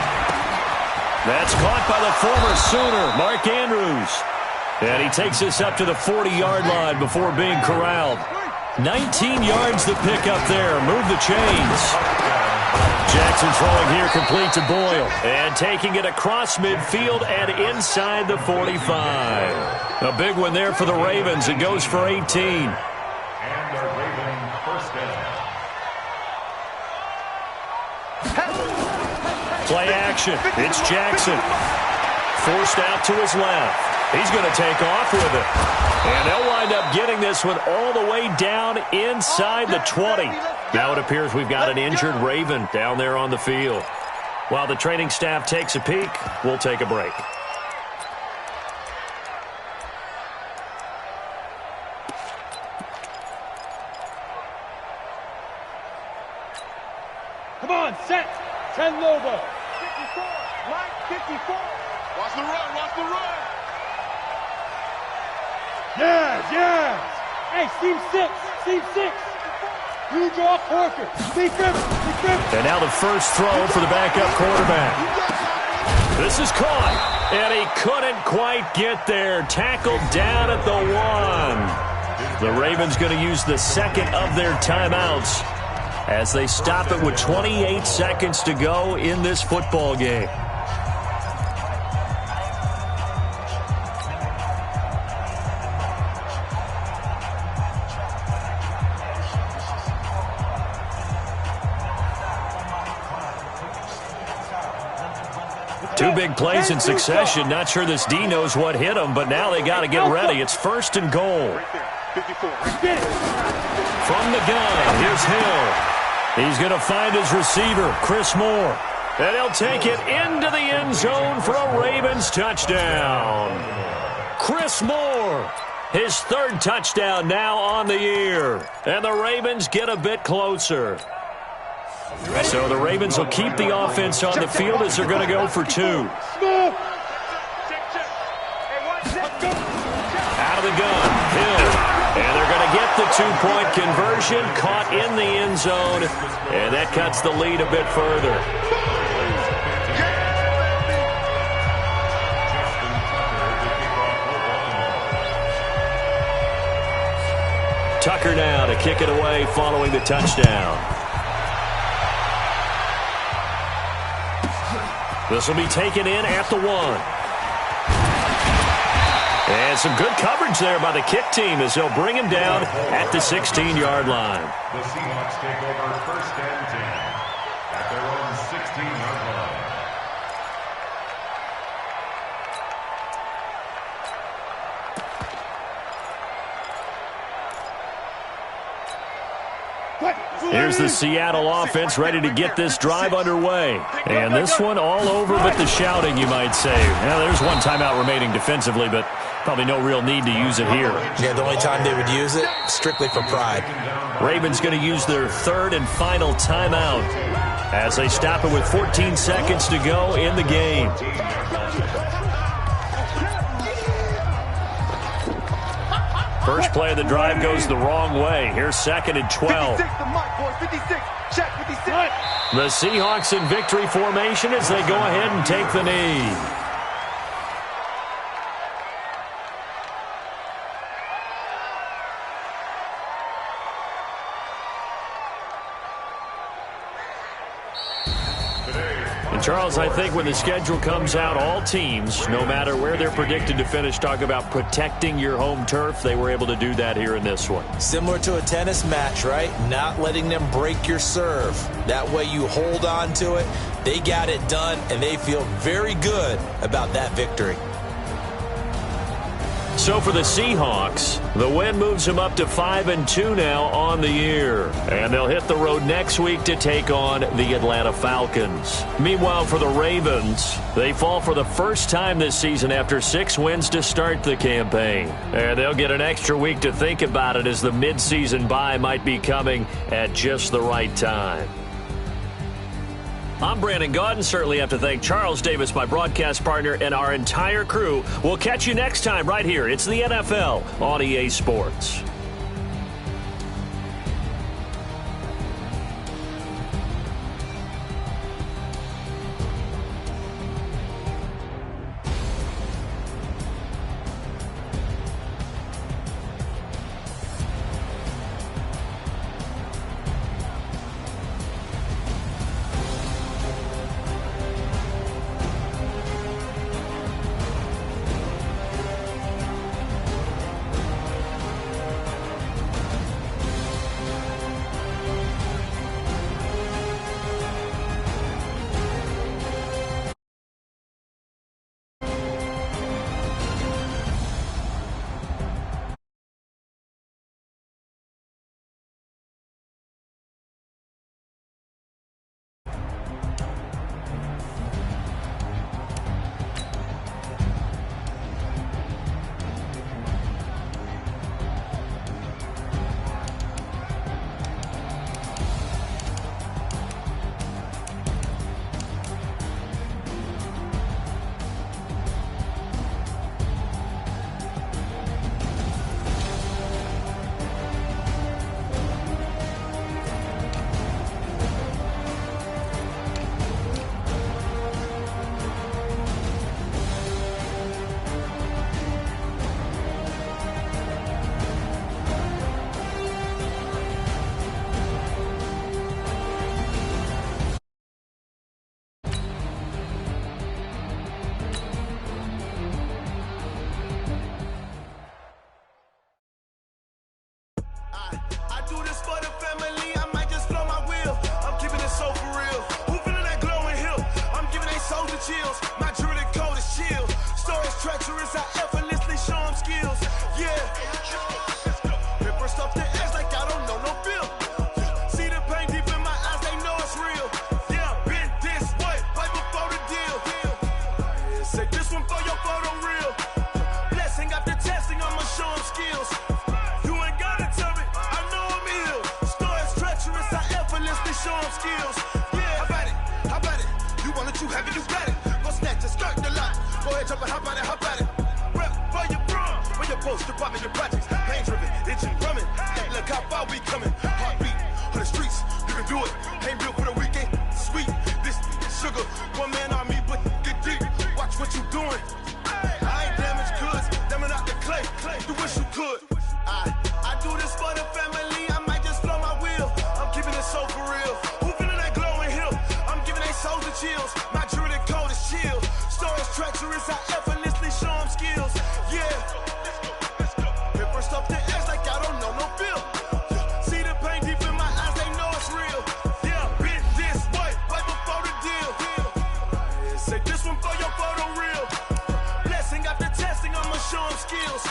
That's caught by the former Sooner, Mark Andrews. And he takes this up to the 40-yard line before being corralled. 19 yards to pick up there. Move the chains. Jackson throwing here complete to Boyle. And taking it across midfield and inside the 45. A big one there for the Ravens. It goes for 18. And the Raven 1st down. Play action. It's Jackson. Forced out to his left. He's going to take off with it. And they'll wind up getting this one all the way down inside the 20. Now it appears we've got an injured Raven down there on the field. While the training staff takes a peek, we'll take a break. Come on, set. 10 Lobo. 54. Mike, 54. Watch the run, watch the run. Yes, yes. Hey, Steve 6. Steve 6. You draw Porker. Steve 5. And now the first throw for the backup quarterback. This is caught. And he couldn't quite get there. Tackled down at the 1. The Ravens going to use the 2nd of their timeouts as they stop it with 28 seconds to go in this football game. Two big plays in succession. Not sure this D knows what hit him, but now they got to get ready. It's 1st and goal. 54. From the gun, here's Hill. He's going to find his receiver, Chris Moore. And he'll take it into the end zone for a Ravens touchdown. Chris Moore, his 3rd touchdown now on the year. And the Ravens get a bit closer. So the Ravens will keep the offense on the field as they're going to go for 2. Out of the gun, Hill. And they're going to get the 2-point conversion, caught in the end zone, and that cuts the lead a bit further. Tucker now to kick it away following the touchdown. This will be taken in at the 1. And some good coverage there by the kick team as they'll bring him down at the 16-yard line. The Seahawks take over 1st and 10 at their own 16-yard line. Here's the Seattle offense ready to get this drive underway. And this one all over but the shouting, you might say. Now, there's one timeout remaining defensively, but probably no real need to use it here. Yeah, the only time they would use it, strictly for pride. Ravens going to use their 3rd and final timeout as they stop it with 14 seconds to go in the game. First play of the drive goes the wrong way. Here's 2nd and 12. 56 to Mike, boys. 56. Check 56. The Seahawks in victory formation as they go ahead and take the knee. And Charles, I think when the schedule comes out, all teams, no matter where they're predicted to finish, talk about protecting your home turf. They were able to do that here in this one. Similar to a tennis match, right? Not letting them break your serve. That way you hold on to it. They got it done, and they feel very good about that victory. So for the Seahawks, the win moves them up to 5-2 now on the year. And they'll hit the road next week to take on the Atlanta Falcons. Meanwhile, for the Ravens, they fall for the first time this season after 6 wins to start the campaign. And they'll get an extra week to think about it as the midseason bye might be coming at just the right time. I'm Brandon Gaudin. Certainly have to thank Charles Davis, my broadcast partner, and our entire crew. We'll catch you next time right here. It's the NFL on EA Sports. Chills. My jewelry code is chill. Stories treacherous, I effortlessly show them skills. Yeah. Paper stuff the edge like I don't know no feel. See the pain deep in my eyes, they know it's real. Yeah, been this way, right before the deal. Say this one for your photo real. Blessing after testing, I'ma show them skills. You ain't gotta tell me, I know I'm ill. Stories treacherous, I effortlessly show them skills. Yeah, how about it? You want it, you have it, you got it. Skirt the lot. Go ahead, jump and hop on it, hop at it. Rep where you from, where you post, department, your projects. Pain driven, itching, drumming. Hey, look how far we coming. Heartbeat on the streets, you can do it. Ain't built for the weekend. Sweet, this sugar. One man army, but get deep. Watch what you doing. I ain't damaged goods, damn it out the clay. You wish you could. I do this for the family. I might just blow my wheel. I'm keeping it so for real. Who feeling that glowing hill? I'm giving they souls the chills. My jewelry code is chill. Stories treacherous, I effortlessly show them skills. Yeah. Paper stuff the edge like I don't know no feel. See the pain deep in my eyes, they know it's real. Yeah, been this way, right before the deal. Say this one for your photo real. Blessing after testing, I'ma show them skills.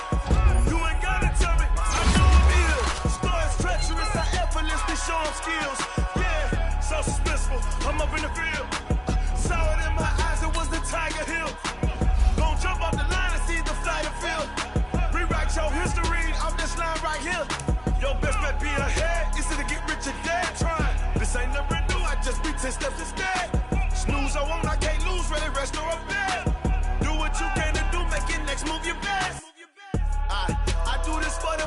You ain't gotta tell me, I know I'm ill. Stories treacherous, I effortlessly show them skills. Yeah, so suspenseful, I'm up in the field. Saw it in my eyes, it was the Tiger Hill. Gon' jump off the line and see the flight of field. Rewrite your history off this line right here. Your best bet be ahead, is it to get rich or dead? Trying, this ain't never new, I just be 10 steps instead. Snooze or won't, I can't lose, ready, rest or a bed. Do what you can to do, make it next move your best. I do this for the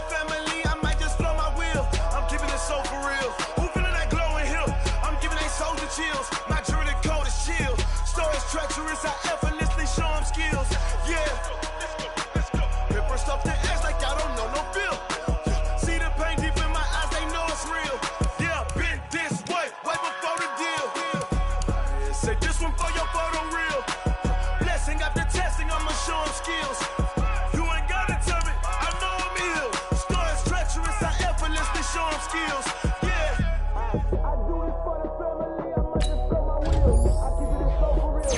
skills. Yeah. I do this for the family, I might just blow my wheels. I keep it so for real.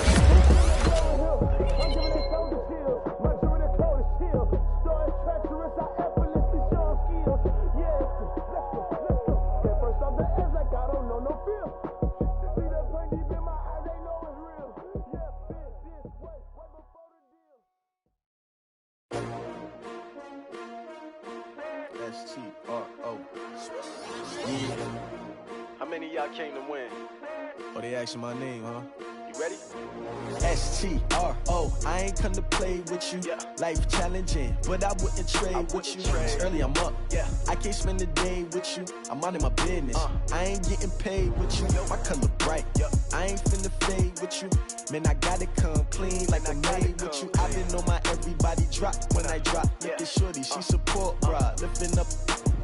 I'm giving it so the chills. My jewelry the coldest chill. Story treacherous, I effortlessly show them skills. Yeah, let's go. Get first off the edge like I don't know no feel. See that pain deep in my eyes, they know it's real. Yeah, bitch, this way before the deal. S-T-R-O. Yeah. How many of y'all came to win? Oh, they asking my name, huh? You ready? S-T-R-O. I ain't come to play with you. Yeah. Life challenging, but I wouldn't trade with you. Early I'm up. Yeah. I can't spend the day with you. I'm out in my business. I ain't getting paid with you. My color bright. I ain't finna fade with you. Man, I gotta come clean like I'm made with you. I've been on my everybody drop when I drop. Look at shorty, she support, bruh. Lifting up,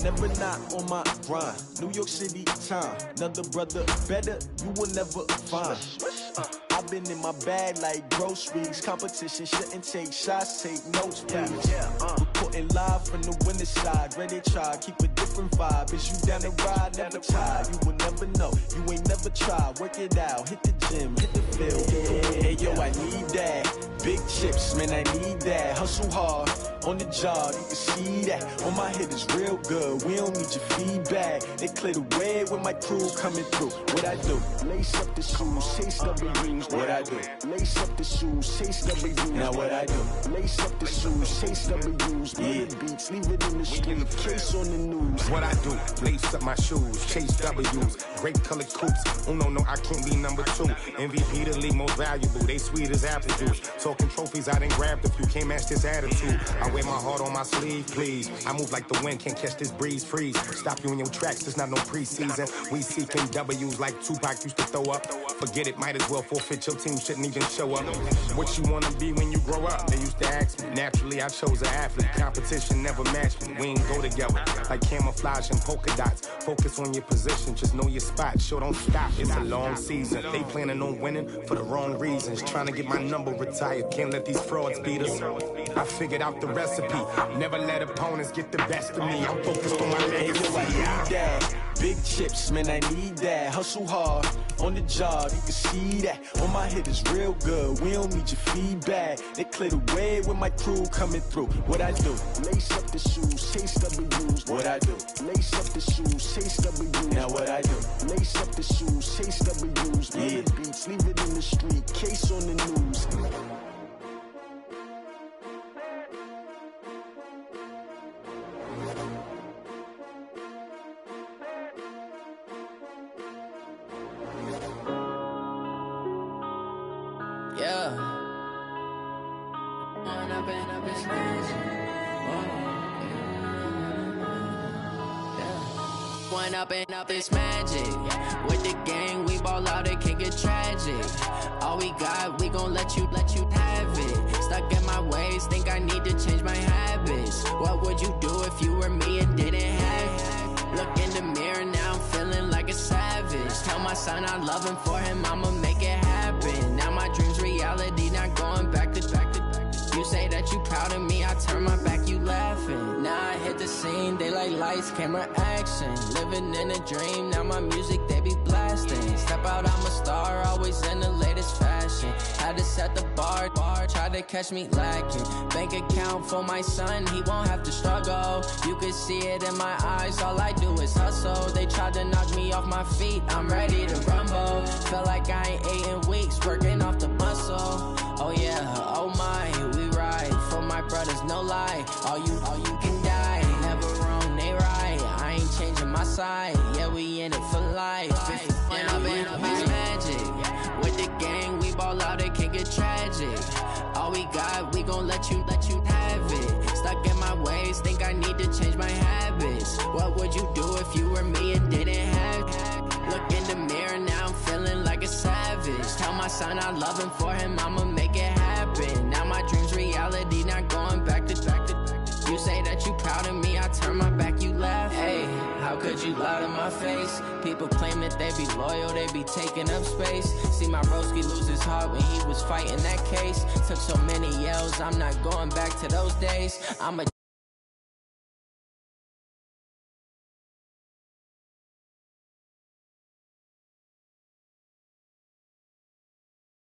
never not on my grind. New York City time. Another brother better, you will never find. I've been in my bag like groceries. Competition shouldn't take shots, take notes, please. Reporting live from the winning side. Ready to try, keep a different vibe. Is you down the ride, never tired. You will never know, you ain't never tried. Work it out, hit the gym, hit the field. Hey yo, I need that. Big chips, man, I need that. Hustle hard, on the job, you can see that. On my head is real good, we don't need your feedback. They clear the way with my crew coming through. What I do? Lace up the shoes, chase W's. What I do? Lace up the shoes, chase W's. Now what I do? Lace up the shoes, chase W's. Yeah, beats, leave it in the street, case on the news. What I do? Lace up my shoes, chase W's. Great colored coops. Oh no, I can't be number 2. MVP the league most valuable. They sweet as apple juice. Talking trophies, I done grabbed a few. Can't match this attitude. I wear my heart on my sleeve, please. I move like the wind, can't catch this breeze, freeze. Stop you in your tracks, there's not no preseason. We seeking W's like Tupac used to throw up. Forget it, might as well forfeit, your team shouldn't even show up. What you wanna be when you grow up? They used to ask me. Naturally, I chose an athlete. Competition never matched me. We ain't go together. Like camouflage and polka dots. Focus on your position, just know your spot. Sure, don't stop, it's a long season. They planning on winning for the wrong reasons. Trying to get my number retired, can't let these frauds beat us. I figured out the recipe. Never let opponents get the best of me. I'm focused on my legacy. I need that. Big chips, man, I need that. Hustle hard, on the job, you can see that. On my head is real good, we don't need your feedback. They clear the way with my crew coming through. What I do? Lace up the shoes, chase W's. What I do? Lace up the shoes, chase W's. Now what I do? Lace up the shoes, chase W's. Yeah, beats, leave it in the street, case on the news. Up this magic. With the gang, we ball out, it can get tragic. All we got, we gon' let you have it. Stuck in my ways, think I need to change my habits. What would you do if you were me and didn't have it? Look in the mirror, now I'm feeling like a savage. Tell my son I love him, for him I'ma make it happen. Now my dream's reality, not going back to. You say that you proud of me, I turn my back, you laughing. Now I hit the scene, daylight lights, camera action. Living in a dream, now my music, they be blasting. Step out, I'm a star, always in the latest fashion. Had to set the bar, try to catch me lacking. Bank account for my son, he won't have to struggle. You can see it in my eyes, all I do is hustle. They tried to knock me off my feet, I'm ready to rumble. Felt like I ain't ate in weeks, working off the muscle. Oh yeah, oh my, we ride for my brothers, no lie. All you can die, never wrong, they right. I ain't changing my side, yeah, we in it for life. When I've been up is magic. With the gang, we ball out, it can get tragic. All we got, we gon' let you have it. Stuck in my ways, think I need to change my habits. What would you do if you were me and didn't have it? Look in the mirror, now I'm feeling like a savage. Tell my son I love him, for him I'ma make it happen. Now my dream's reality, not going back to. You say that you proud of me, I turn my back, you laugh. Hey, how could you lie to my face? People claim that they be loyal, they be taking up space. See my broski lose his heart when he was fighting that case. Took so many yells, I'm not going back to those days. I'm a